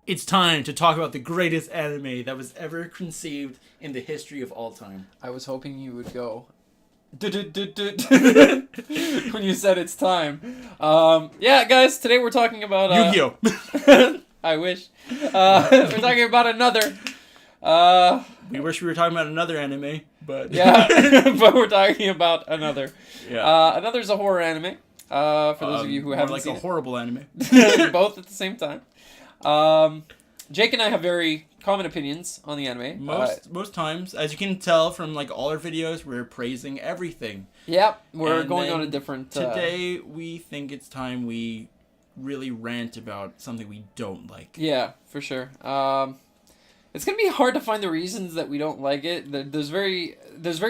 It's time to talk about the greatest anime that was ever conceived in the history of all time. I was hoping you would go when you said it's time. Yeah, guys, today we're talking about Yu-Gi-Oh! I wish. We're talking about another. We wish we were talking about another anime, but Yeah, but we're talking about another. yeah. Another's a horror anime. For those of you who more haven't like seen a horrible anime. it, both at the same time. Jake and I have very common opinions on the anime. Most times, as you can tell from like all our videos, we're praising everything. Yeah, we're And going on then a different. Today, we think it's time we really rant about something we don't like. Yeah, for sure. It's gonna be hard to find the reasons that we don't like it. There's very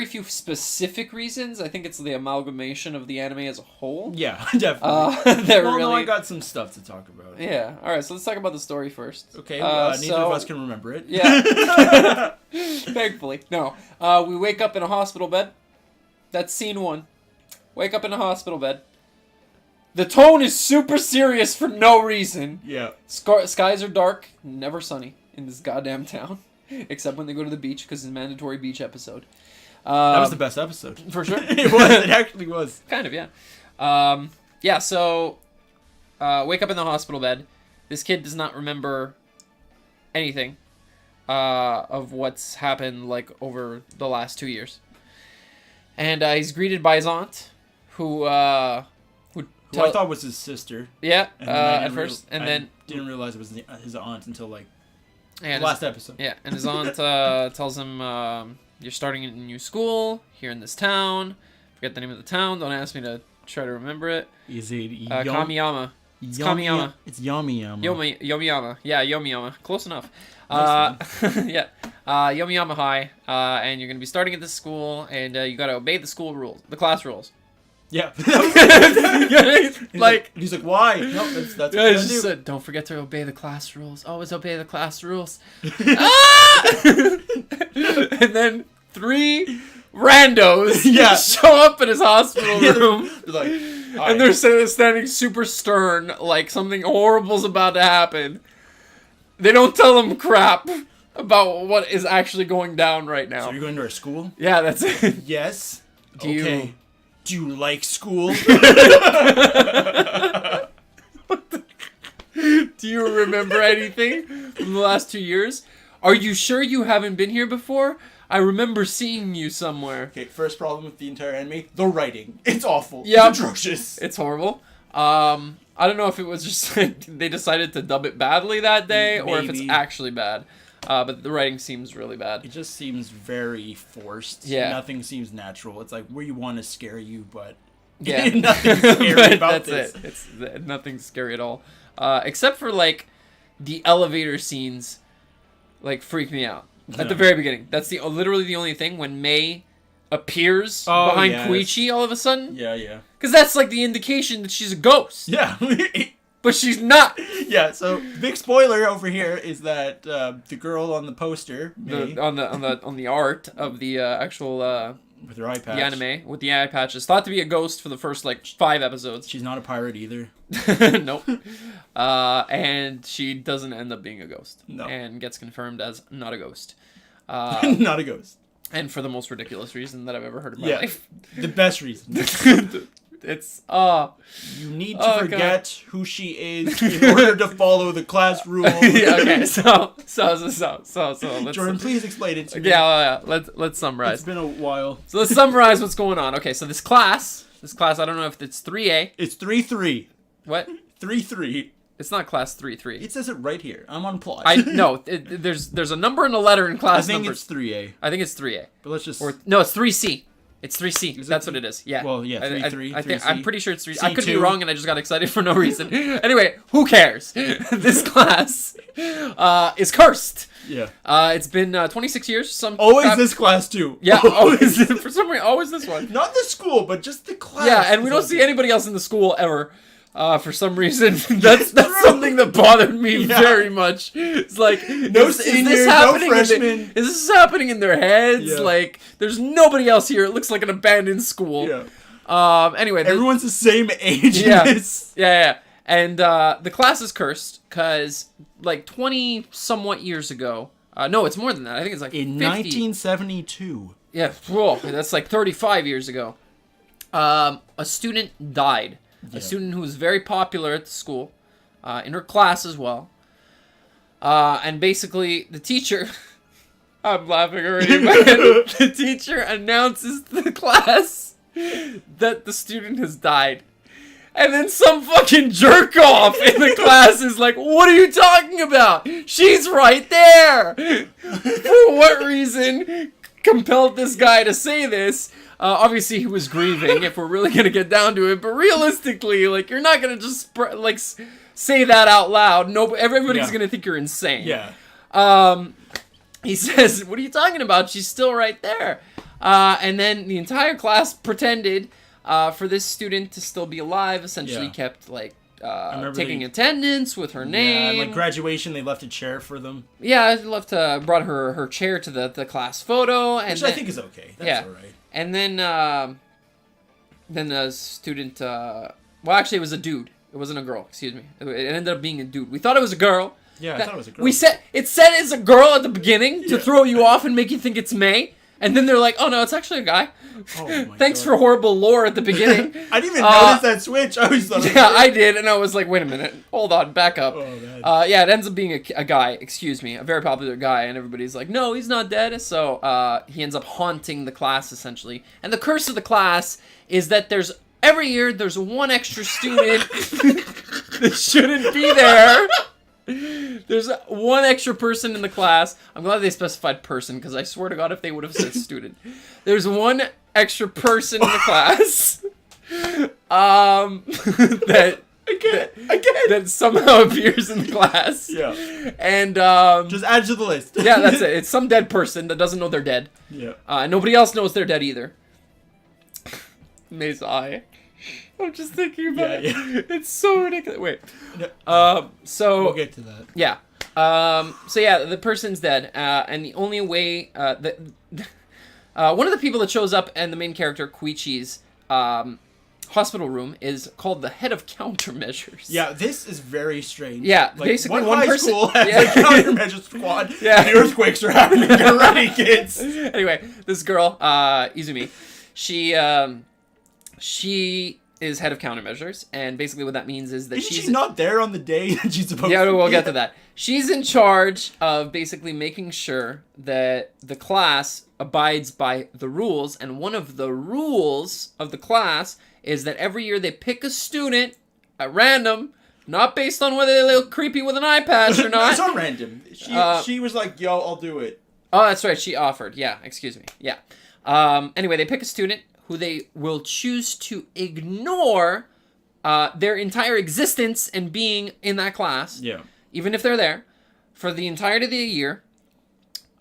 few specific reasons. I think it's the amalgamation of the anime as a whole. Yeah, definitely. That well, really. no, I got some stuff to talk about. Yeah. All right. So let's talk about the story first. Okay. Neither of us can remember it. Yeah. Thankfully, no. We wake up in a hospital bed. That's scene one. Wake up in a hospital bed. The tone is super serious for no reason. Yeah. Skies are dark, never sunny in this goddamn town, except when they go to the beach because it's a mandatory beach episode. That was the best episode. For sure. It was. It actually was. Kind of, yeah. Yeah, so wake up in the hospital bed. This kid does not remember anything of what's happened like over the last 2 years. And he's greeted by his aunt, who I thought was his sister. Yeah, And then I at first. And I then didn't realize it was his aunt until like and last episode. Yeah, and his aunt tells him, you're starting a new school here in this town. Forget the name of the town. Don't ask me to try to remember it. Is it Kamiyama. It's Kamiyama. It's Yamiyama. Yomiyama. Yeah, Yomiyama. Close enough. Yeah. Yomiyama High. And you're going to be starting at this school, and you got to obey the school rules, the class rules. Yeah. Like, he's like, why? No, that's what yeah, I he do. just said, don't forget to obey the class rules. Always obey the class rules. Ah! And then 3 randos show up in his hospital room. They're like, And they're standing super stern, like something horrible's about to happen. They don't tell him crap about what is actually going down right now. so you're going to our school? Yeah, that's it. Yes. Do you- Okay. Do you like school? Do you remember anything from the last 2 years? Are you sure you haven't been here before? I remember seeing you somewhere. Okay, first problem with the entire anime, the writing. It's awful. Yeah. It's atrocious. It's horrible. I don't know if it was just like they decided to dub it badly that day or if it's Maybe. actually bad. But the writing seems really bad. It just seems very forced. Yeah. Nothing seems natural. It's like where you want to scare you, but Yeah. nothing's scary But about that's this. it. It's nothing scary at all. Except for like the elevator scenes, like freak me out at the very beginning. That's literally the only thing when Mei appears behind Koichi all of a sudden. Yeah, yeah. Because that's like the indication that she's a ghost. Yeah. But she's not. Yeah, so big spoiler over here is that the girl on the poster, Mei, On the art of the actual with her eye patch, the anime with the eye patch is thought to be a ghost for the first like 5 episodes. she's not a pirate either. Nope. And she doesn't end up being a ghost. No. And gets confirmed as not a ghost. Not a ghost. And for the most ridiculous reason that I've ever heard in my Yeah, life. the best reason. It's You need to forget who she is in order to follow the class rules. yeah, okay. So let's Jordan, please explain it to me. yeah, let's summarize. It's been a while. So let's summarize what's going on. Okay, so this class, I don't know if it's 3A. It's 3-3. What? 3-3. It's not class 3-3. It says it right here. I'm on plot. There's a number and a letter in class I think numbers. it's 3A. I think it's 3A. But let's just... No, it's 3C. It's 3C. Is it? That's what it is. Yeah. Well, yeah, 3-3. I think 3C. I'm pretty sure it's 3. I could be C2. wrong, and I just got excited for no reason. Anyway, who cares? This class is cursed. Yeah. It's been 26 years. Always this class, too. Yeah. Always. For some reason, always this one. Not the school, but just the class. Yeah, and we don't see anybody else in the school ever. For some reason, that's something that bothered me very much. It's like, No seniors, no freshmen. Is this happening in their heads? Yeah. Like, there's nobody else here. It looks like an abandoned school. Yeah. Anyway, Everyone's the same age in Yeah. this. yeah. And the class is cursed because, like, 20 somewhat years ago. No, it's more than that. I think it's like In 50. 1972. Yeah, whoa, that's like 35 years ago. A student died. Yeah. A student who was very popular at the school, in her class as well. And basically, the teacher... I'm laughing already, man. The teacher announces to the class that the student has died. And then some fucking jerk off in the class is like, what are you talking about? She's right there. For what reason compelled this guy to say this? Obviously, he was grieving, if we're really going to get down to it. But realistically, like, you're not going to just, say that out loud. No, everybody's going to think you're insane. Yeah. He says, what are you talking about? She's still right there. And then the entire class pretended for this student to still be alive, essentially Yeah. kept, like, remember taking they- attendance with her Yeah, name. like graduation, they left a chair for them, Yeah, I left brought her chair to the class photo. And which then, I think is okay. That's yeah. all right. And then the student, well, actually, it was a dude. It wasn't a girl, excuse me. It ended up being a dude. We thought it was a girl. Yeah, I thought it was a girl. We said it said it's a girl at the beginning to Yeah. throw you off and make you think it's May, and then they're like, "Oh no, it's actually a guy." Oh my Thanks God. for horrible lore at the beginning. I didn't even notice that switch. I always thought it was Yeah, I did, and I was like, "Wait a minute, hold on, back up." Oh, man. Yeah, it ends up being a guy. Excuse me, a very popular guy, and everybody's like, "No, he's not dead." So he ends up haunting the class essentially, and the curse of the class is that every year there's one extra student that shouldn't be there. There's one extra person in the class. I'm glad they specified person, because I swear to God, if they would have said student. There's one extra person in the class that that somehow appears in the class. Yeah. And Just add to the list. yeah, that's it. It's some dead person that doesn't know they're dead. Yeah. Nobody else knows they're dead either. Mazai. I'm just thinking about Yeah, it. It's so ridiculous. Wait. No, So we'll get to that. yeah. So yeah, the person's dead, and the only way that one of the people that shows up in the main character Koichi's hospital room is called the head of countermeasures. Yeah, this is very strange. Yeah, like, basically one one high person- school has yeah. a countermeasure squad. Yeah. The earthquakes are happening. Get ready, kids. Anyway, this girl, Izumi, she is head of countermeasures, and basically what that means is that Isn't she's she not there on the day that she's supposed yeah, to? we'll get to that. She's in charge of basically making sure that the class abides by the rules, and one of the rules of the class is that every year they pick a student at random, not based on whether they look creepy with an eye patch or not. It's not random. She was like, "Yo, I'll do it." Oh, that's right. She offered. Yeah, excuse me. Yeah. Anyway, they pick a student who they will choose to ignore their entire existence and being in that class, Yeah. even if they're there, for the entirety of the year,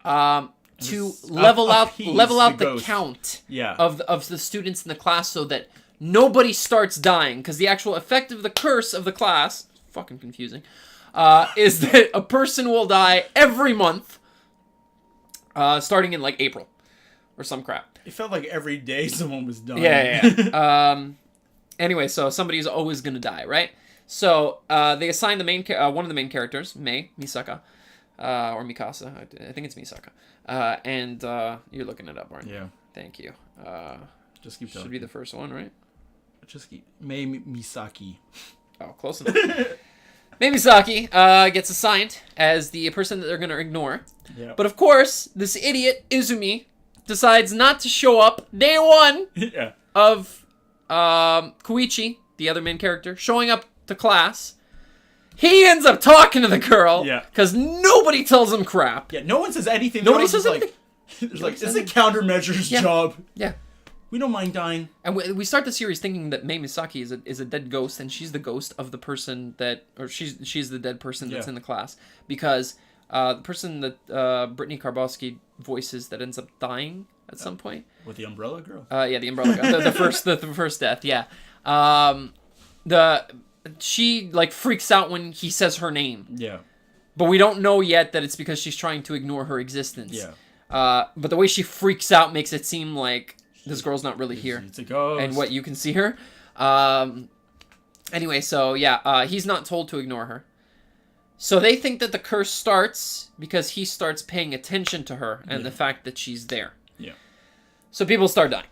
to Just level out appease the ghost. count Yeah. of the students in the class, so that nobody starts dying. Because the actual effect of the curse of the class, fucking confusing, is that a person will die every month, starting in like April or some crap. It felt like every day someone was dying. Yeah. Anyway, so somebody's always gonna die, right? So they assign the main one of the main characters, Misaka, or Mikasa. I think it's Misaka. And you're looking it up, aren't you? Yeah. Thank you. Just keep Should talking. be the first one, right? Just keep. Mei Misaki. Oh, close enough. Mei Misaki gets assigned as the person that they're gonna ignore. Yeah. But of course, this idiot Izumi decides not to show up day one yeah. of Koichi, the other main character, showing up to class. He ends up talking to the girl. Yeah. Because nobody tells him crap. Yeah. No one says anything. Nobody They're all says just anything. Like, there's like, it's a countermeasures Yeah. job. Yeah. We don't mind dying. And we start the series thinking that Mei Misaki is a dead ghost, and she's the ghost of the person that, or she's the dead person that's Yeah. in the class, because the person that Brittany Karbowski voices that ends up dying at some point. With the umbrella girl. Yeah, the umbrella guy, the first death. Yeah. She like freaks out when he says her name, Yeah. but we don't know yet that it's because she's trying to ignore her existence. Yeah. But the way she freaks out makes it seem like this girl's not really here. It's a ghost. And what you can see her. Anyway, so yeah, he's not told to ignore her. So they think that the curse starts because he starts paying attention to her and the fact that she's there. Yeah. So people start dying.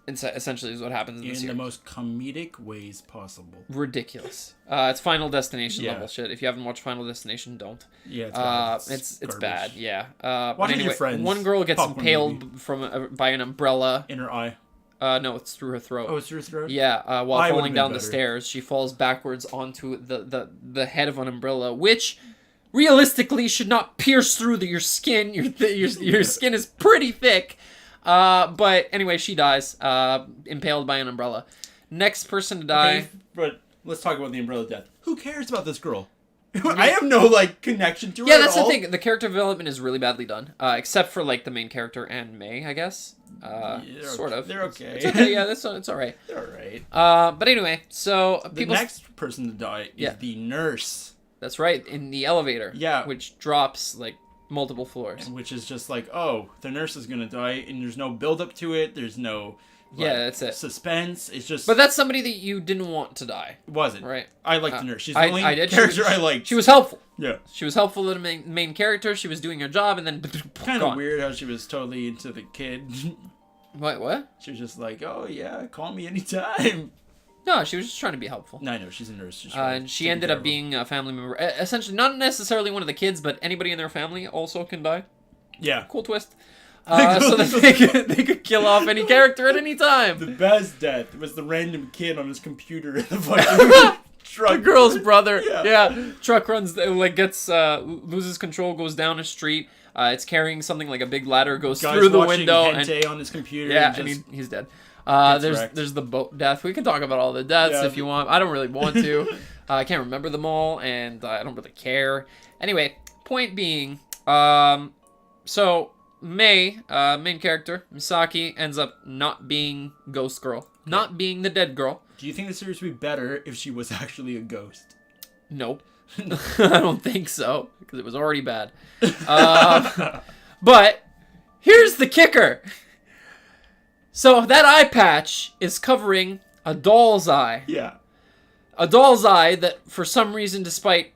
Essentially is what happens in this In the series. most comedic ways possible. Ridiculous. It's Final Destination Yeah. level shit. If you haven't watched Final Destination, don't. Yeah, it's bad. It's garbage. bad. Yeah. Watch But with your anyway, friends. one girl gets Popcorn impaled from by an umbrella. In her eye. No, it's through her throat. Oh, it's through her throat? Yeah, while Eye would've falling been down the better. stairs, she falls backwards onto the head of an umbrella, which realistically should not pierce through your skin. Your skin is pretty thick. But anyway, she dies, impaled by an umbrella. Next person to die. Okay, but let's talk about the umbrella death. Who cares about this girl? I have no, like, connection to her Yeah, at that's all. the thing. The character development is really badly done, except for like the main character and May, I guess. Sort of. They're okay. It's okay. Yeah, it's all right. They're alright. But anyway, so The people. next person to die is Yeah. the nurse. That's right, in the elevator. Yeah. Which drops like multiple floors. Which is just like, oh, the nurse is gonna die, and there's no build up to it. There's no, like, Yeah, that's it. suspense. It's just. But that's somebody that you didn't want to die, it wasn't. right? I liked the nurse. She's the I only did. character I liked. She was helpful. Yeah. She was helpful to the main character. She was doing her job, and then Kind gone. of weird how she was totally into the kid. What? She was just like, oh yeah, call me anytime. No, she was just trying to be helpful. No, I know she's a nurse. She's And she ended up being a family member. Essentially, not necessarily one of the kids, but anybody in their family also can die. Yeah. Cool twist. So that they could kill off any character at any time. The best death was the random kid on his computer in the fucking truck. The girl's brother. Yeah. Yeah. Truck runs, loses control, goes down a street. It's carrying something like a big ladder, goes Guy's through the watching window, hentai and on his computer. yeah, and and he's dead. gets There's wrecked. there's the boat death. We can talk about all the deaths Yeah. if you want. I don't really want to. I can't remember them all, and I don't really care. Anyway, point being, so May, main character, Misaki, ends up not being Ghost Girl. Not being the dead girl. Do you think the series would be better if she was actually a ghost? Nope. I don't think so, because it was already bad. But here's the kicker. So that eye patch is covering a doll's eye. Yeah. A doll's eye that, for some reason, despite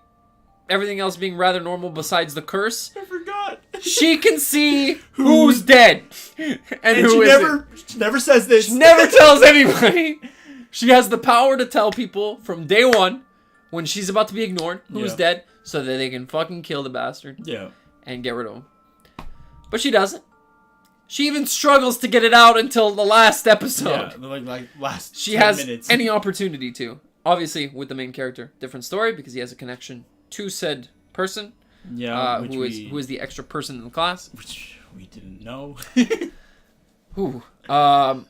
everything else being rather normal besides the curse, I forgot. she can see who's dead and And who isn't. she never says this. She never tells anybody. She has the power to tell people from day one when she's about to be ignored who's Yeah. dead so that they can fucking kill the bastard Yeah. and get rid of him. But she doesn't. She even struggles to get it out until the last episode. Yeah. The, like last. She 10 has minutes. any opportunity to. Obviously, with the main character, different story because he has a connection to said person, Yeah. who is the extra person in the class. Which we didn't know. Who,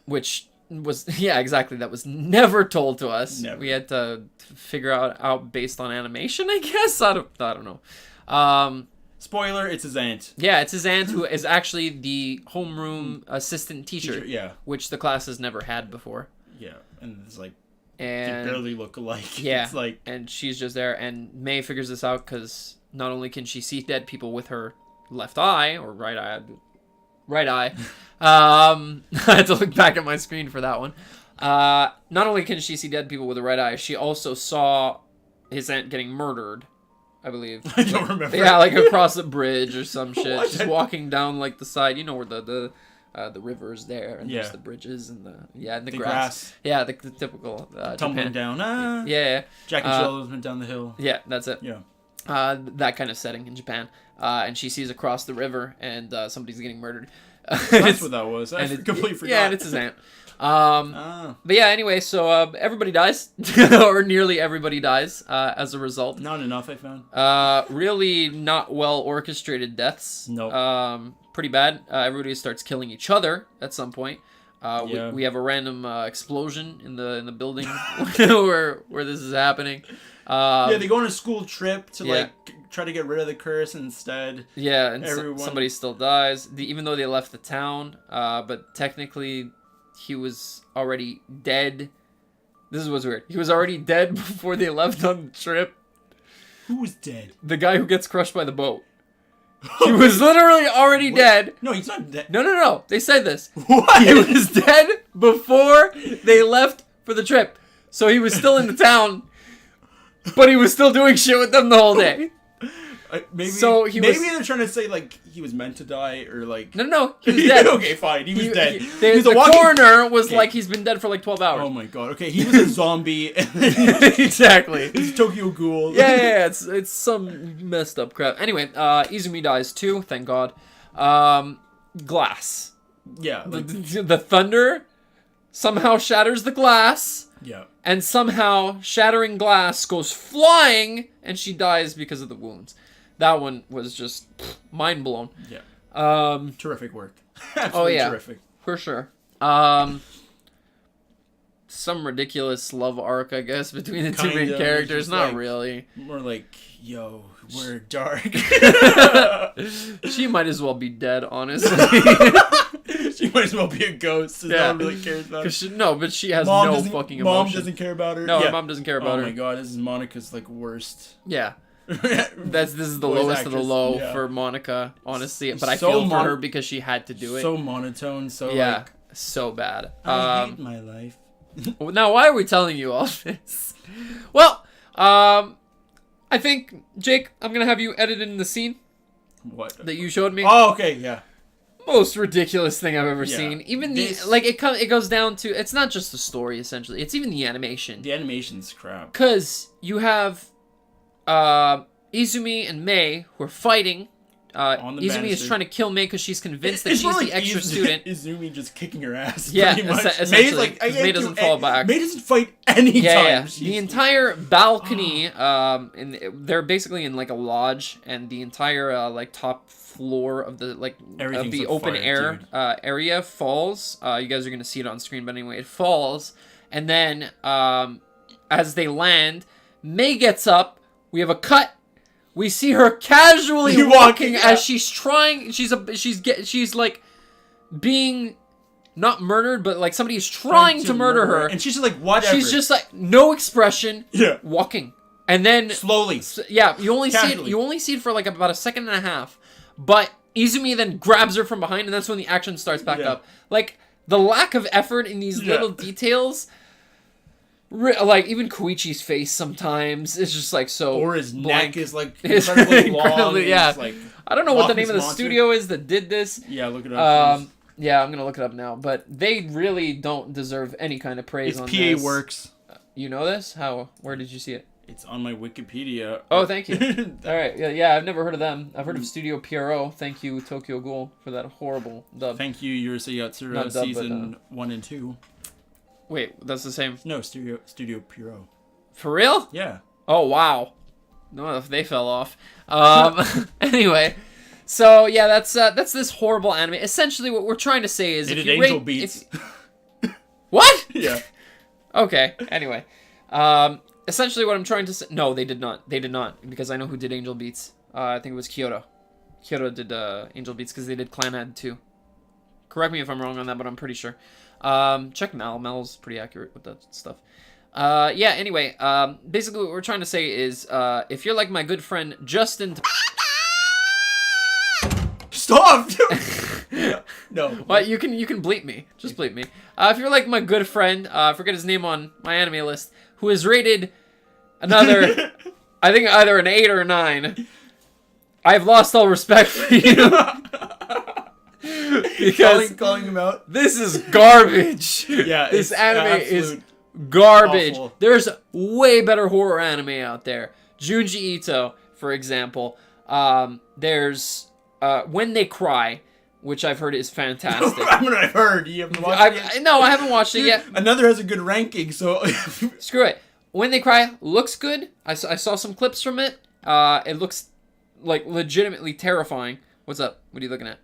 which was yeah, exactly. That was never told to us. Never. We had to figure out based on animation, I guess. I don't know. Spoiler: it's his aunt. Yeah, it's his aunt who is actually the homeroom assistant teacher, Yeah. which the class has never had before. Yeah. And it's like they And barely look alike. yeah, It's like and she's just there. And May figures this out because not only can she see dead people with her left eye or right eye. I had to look back at my screen for that one. Not only can she see dead people with the right eye, she also saw his aunt getting murdered, I believe. I don't remember. Yeah, like across a bridge or some shit. What? She's walking down like the side, you know, where the river is there, and there's Yeah. the bridges and the The grass. grass. Yeah, the typical Tumbling Japan. down. Ah. Yeah, Jack and Jill went down the hill. yeah, that's it. Yeah. That kind of setting in Japan. And she sees across the river, and somebody's getting murdered. That's what that was. I and completely forgot. Yeah, and it's his aunt. Ah. But yeah, anyway, so everybody dies, or nearly everybody dies as a result. Not enough, I found. Really not well orchestrated deaths. Nope. Pretty bad. Everybody starts killing each other at some point. Yeah. We have a random explosion in the building where this is happening. Yeah, they go on a school trip to yeah. like try to get rid of the curse instead. Yeah, and Everyone- somebody still dies, even though they left the town. But technically, he was already dead. This is what's weird. He was already dead before they left on the trip. Who was dead? The guy who gets crushed by the boat. He was literally already dead. No, he's not dead. No. They said this. What? He was dead before they left for the trip. So he was still in the town, but he was still doing shit with them the whole day. Maybe So maybe they're trying to say like he was meant to die or like No, he was dead. Okay, fine, he was dead. The coroner was like, he's been dead for like 12 hours. Oh my god. Okay, he was a zombie. And then Exactly. he's Tokyo Ghoul. Yeah, it's some messed up crap. Anyway, Izumi dies too, thank God. Glass. Yeah. Like, The thunder somehow shatters the glass, yeah. and somehow shattering glass goes flying, and she dies because of the wounds. That one was just mind blown. Yeah. Terrific work. Absolutely terrific. For sure. Some ridiculous love arc, I guess, between the two main characters. Not like, really. More like, yo, we're dark. She might as well be dead, honestly. She might as well be a ghost. No one really cares about her. But she has no fucking emotion. Mom doesn't care about her. No, her mom doesn't care about her. Oh my god, this is Monica's like worst. Yeah. This is the lowest of the low for Monica, honestly. But I feel for her because she had to do it. So monotone, so like, so bad. I hate my life. Now, why are we telling you all this? Well, I think, Jake, I'm gonna have you edit in the scene. What? That you showed me. Oh, okay, yeah. Most ridiculous thing I've ever seen. Even it goes down to, it's not just the story essentially. It's even the animation. The animation's crap. Cause you have Izumi and Mei who are fighting. Izumi is trying to kill Mei because she's convinced that she's the extra student. Izumi just kicking her ass. Yeah, pretty much. essentially. Like, Mei doesn't fall back. Mei doesn't fight any time. The entire balcony, they're basically in like a lodge, and the entire like top floor of the of the open air area falls. You guys are gonna see it on screen, but anyway, it falls, and then as they land, Mei gets up. We have a cut. We see her casually walking as she's trying. She's like being not murdered, but like somebody is trying to murder her, and she's just like whatever. She's just like no expression. Yeah, walking, and then slowly. Yeah, you only see it. You only see it for like about a second and a half, but Izumi then grabs her from behind, and that's when the action starts back up. Like the lack of effort in these little details. Like even Koichi's face sometimes is just like so. Or his blank. neck is like incredibly long. Yeah, like, I don't know what the name of the studio is that did this. Yeah, look it up. Yeah, I'm gonna look it up now. But they really don't deserve any kind of praise on this. It's PA Works. You know this? How? Where did you see it? It's on my Wikipedia. Oh, thank you. All right, yeah, I've never heard of them. I've heard of Studio Pierrot. Thank you, Tokyo Ghoul, for that horrible dub. Thank you, Yurusei Yatsura, season 1 and 2. Wait, that's the same. No, Studio Pierrot. For real? Yeah. Oh wow. No, if they fell off. Anyway, so yeah, that's this horrible anime. Essentially, what we're trying to say is, if you Angel Beats. What? Yeah. Okay. Anyway, essentially, what I'm trying to say. No, they did not. They did not, because I know who did Angel Beats. I think it was Kyoto. Kyoto did Angel Beats because they did Clanad too. Correct me if I'm wrong on that, but I'm pretty sure. Check Mal. Mal's pretty accurate with that stuff. Yeah, anyway, basically what we're trying to say is, if you're like my good friend Justin... Stop! No. Well, you can bleep me. Just bleep me. If you're like my good friend, I forget his name on my anime list, who is rated another, I think either an 8 or a 9, I've lost all respect for you. Because calling him out. This is garbage. Yeah, this anime is garbage. Awful. There's way better horror anime out there. Junji Ito, for example. There's When They Cry, which I've heard is fantastic. I've heard. You haven't watched it yet? No, I haven't watched it yet. Another has a good ranking, so... Screw it. When They Cry looks good. I saw some clips from it. It looks like legitimately terrifying. What's up? What are you looking at?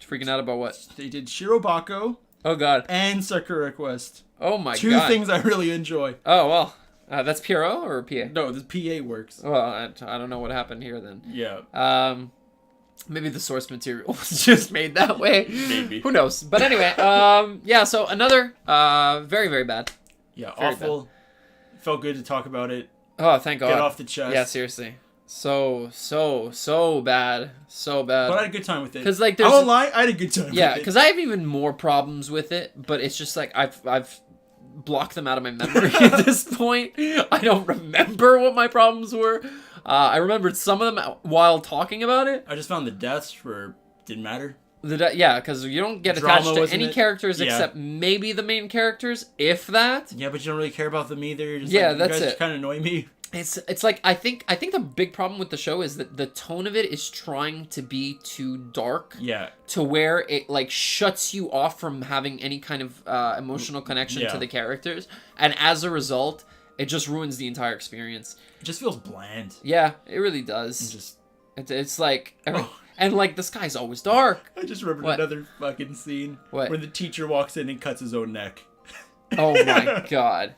Freaking out about what? They did Shirobako. Oh god. And Sakura Quest. Oh my god. Two things I really enjoy. Oh well. That's Pierrot or PA? No, the PA Works. Well, I don't know what happened here then. Yeah. Maybe the source material was just made that way. Maybe. Who knows? But anyway, yeah. So another very very bad. Yeah, very awful. Bad. Felt good to talk about it. Oh, thank God. Get off the chest. Yeah, seriously. So bad. So bad. But I had a good time with it. Cause like I won't lie, I had a good time with it. Yeah, because I have even more problems with it, but it's just like I've block them out of my memory at this point. I don't remember what my problems were. I remembered some of them while talking about it. I just found the deaths didn't matter. Yeah, because you don't get Drama, attached to wasn't any it? characters Yeah. except maybe the main characters, if that. Yeah, but you don't really care about them either. You're just Yeah, like, that's you guys it. kind of annoy me. It's like I think the big problem with the show is that the tone of it is trying to be too dark Yeah. to where it like shuts you off from having any kind of emotional connection Yeah. to the characters, and as a result, it just ruins the entire experience. It just feels bland. Yeah, it really does. Just It's like Oh. and like the sky's always dark. I just remembered What? another fucking scene What? when the teacher walks in and cuts his own neck. Oh my god.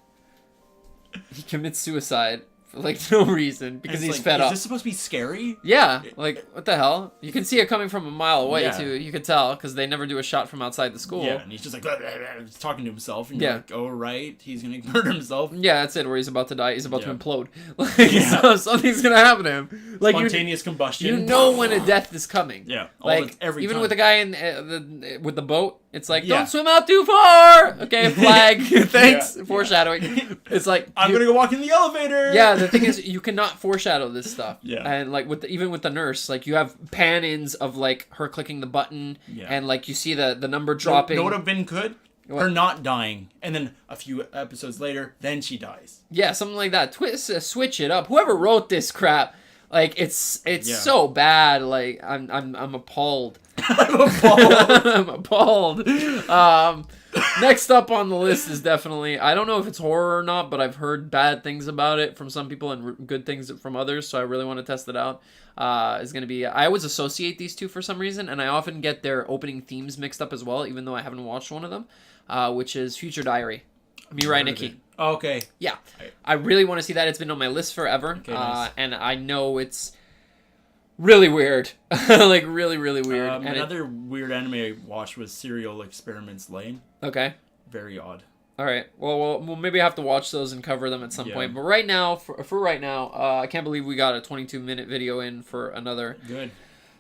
He commits suicide for like no reason because And it's he's like, fed is up. this supposed to be scary? Yeah, like what the hell? You can see it coming from a mile away Yeah. too. You could tell because they never do a shot from outside the school. Yeah, and he's just like blah, blah, blah, he's talking to himself, and Yeah. you're like, "Oh right, he's gonna murder himself." Yeah, that's it. Where he's about to die. He's about to Yeah. implode. Like, Yeah. so something's gonna happen to him. Like Spontaneous combustion. you know when a death is coming. Yeah, Like every even time. with the guy in with the boat, it's like Yeah. don't swim out too far. Okay, flag. Thanks. Yeah. Foreshadowing. It's like I'm gonna go walk in the elevator. Yeah, the thing is, you cannot foreshadow this stuff. Yeah. And like even with the nurse, like you have pan-ins of like her clicking the button, Yeah. and like you see the number dropping. Know what would have been good? What? Her not dying, and then a few episodes later, then she dies. Yeah, something like that. Switch it up. Whoever wrote this crap, like it's Yeah. so bad. Like I'm appalled. I'm appalled. I'm appalled. Next up on the list is definitely, I don't know if it's horror or not, but I've heard bad things about it from some people and good things from others, so I really want to test it out. Is going to be, I always associate these two for some reason, and I often get their opening themes mixed up as well, even though I haven't watched one of them, which is Future Diary. Mirai Nikki. Okay. Yeah, I really want to see that. It's been on my list forever, Okay, nice. and I know it's really weird, like really weird. And Another weird anime I watched was Serial Experiments Lane. Okay. Very odd. All right. Well, we'll maybe have to watch those and cover them at some Yeah. point. But right now, for right now, I can't believe we got a 22-minute video in for another. Good.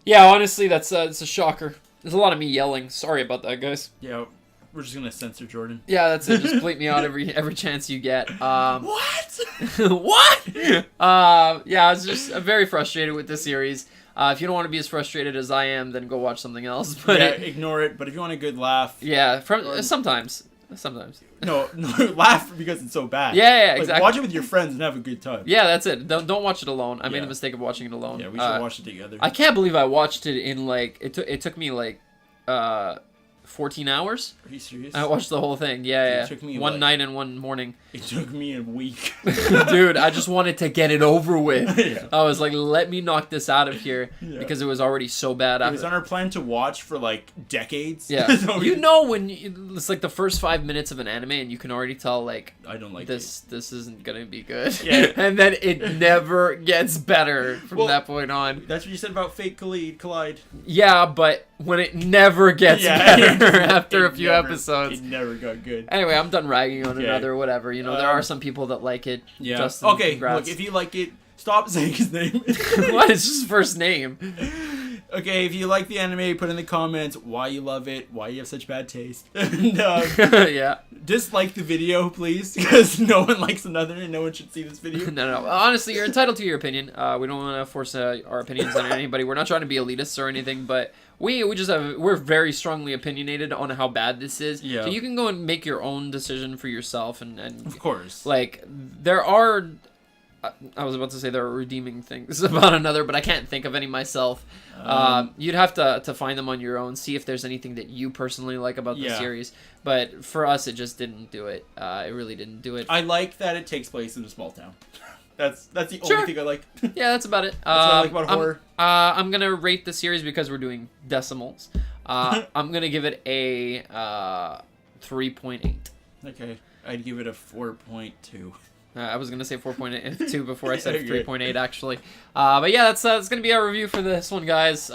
Yeah, honestly, it's a shocker. There's a lot of me yelling. Sorry about that, guys. Yeah, we're just gonna censor Jordan. Yeah, that's it. Just bleep me out every chance you get. What? What? Yeah, I was just very frustrated with this series. If you don't want to be as frustrated as I am, then go watch something else. But Yeah, ignore it. But if you want a good laugh, yeah, sometimes. no, laugh because it's so bad. Yeah, Like, exactly. watch it with your friends and have a good time. Yeah, that's it. Don't watch it alone. I made Yeah. the mistake of watching it alone. Yeah, we should watch it together. I can't believe I watched it in like it took me like 14 hours. Are you serious? I watched the whole thing. Yeah, Dude, it yeah. took me, one like- night and one morning. It took me a week. Dude, I just wanted to get it over with. Yeah. I was like, let me knock this out of here Yeah. because it was already so bad. It was on our plan to watch for like decades. Yeah. So You know when it's like the first 5 minutes of an anime and you can already tell like I don't like this isn't going to be good. Yeah. And then it never gets better from Well, that point on. That's what you said about Fate Collide. Yeah, but when it never gets Yeah, better after it a few never- episodes. It never got good. Anyway, I'm done ragging on Okay. another whatever. You know, there are Um, some people that like it. Yeah. Justin, Okay, congrats. look, if you like it, stop saying his name. What? It's just his first name. Okay, if you like the anime, put in the comments why you love it, why you have such bad taste. And Yeah. dislike the video, please, because no one likes another and no one should see this video. No. Honestly, you're entitled to your opinion. We don't want to force our opinions on anybody. We're not trying to be elitists or anything, but we're very strongly opinionated on how bad this is. Yeah. So you can go and make your own decision for yourself and Of course. like there are I was about to say there are redeeming things about another, but I can't think of any myself. You'd have to find them on your own, see if there's anything that you personally like about the Yeah. series. But for us, it just didn't do it. It really didn't do it. I like that it takes place in a small town. That's the Sure. only thing I like. Yeah, that's about it. That's what I like about horror. I'm gonna rate the series because we're doing decimals. I'm gonna give it a 3.8. Okay, I'd give it a 4.2. I was gonna say 4.2 before I said Okay. 3.8 actually. But yeah, that's gonna be our review for this one, guys.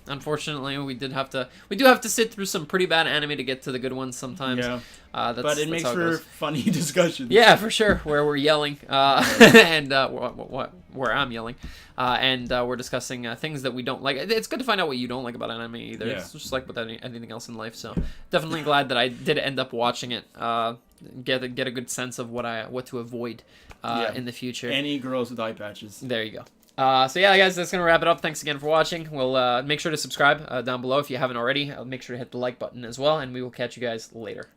Unfortunately, we do have to sit through some pretty bad anime to get to the good ones sometimes. Yeah, That's, but it that's makes how it for goes. funny discussions. Yeah, for sure. Where we're yelling, and where I'm yelling, and we're discussing things that we don't like. It's good to find out what you don't like about anime either. Yeah. It's just like with anything else in life. So definitely glad that I did end up watching it. get a good sense of what to avoid in the future. Any girls with eye patches. There you go. So yeah, guys, that's gonna wrap it up. Thanks again for watching. We'll make sure to subscribe down below if you haven't already. Make sure to hit the like button as well, and we will catch you guys later.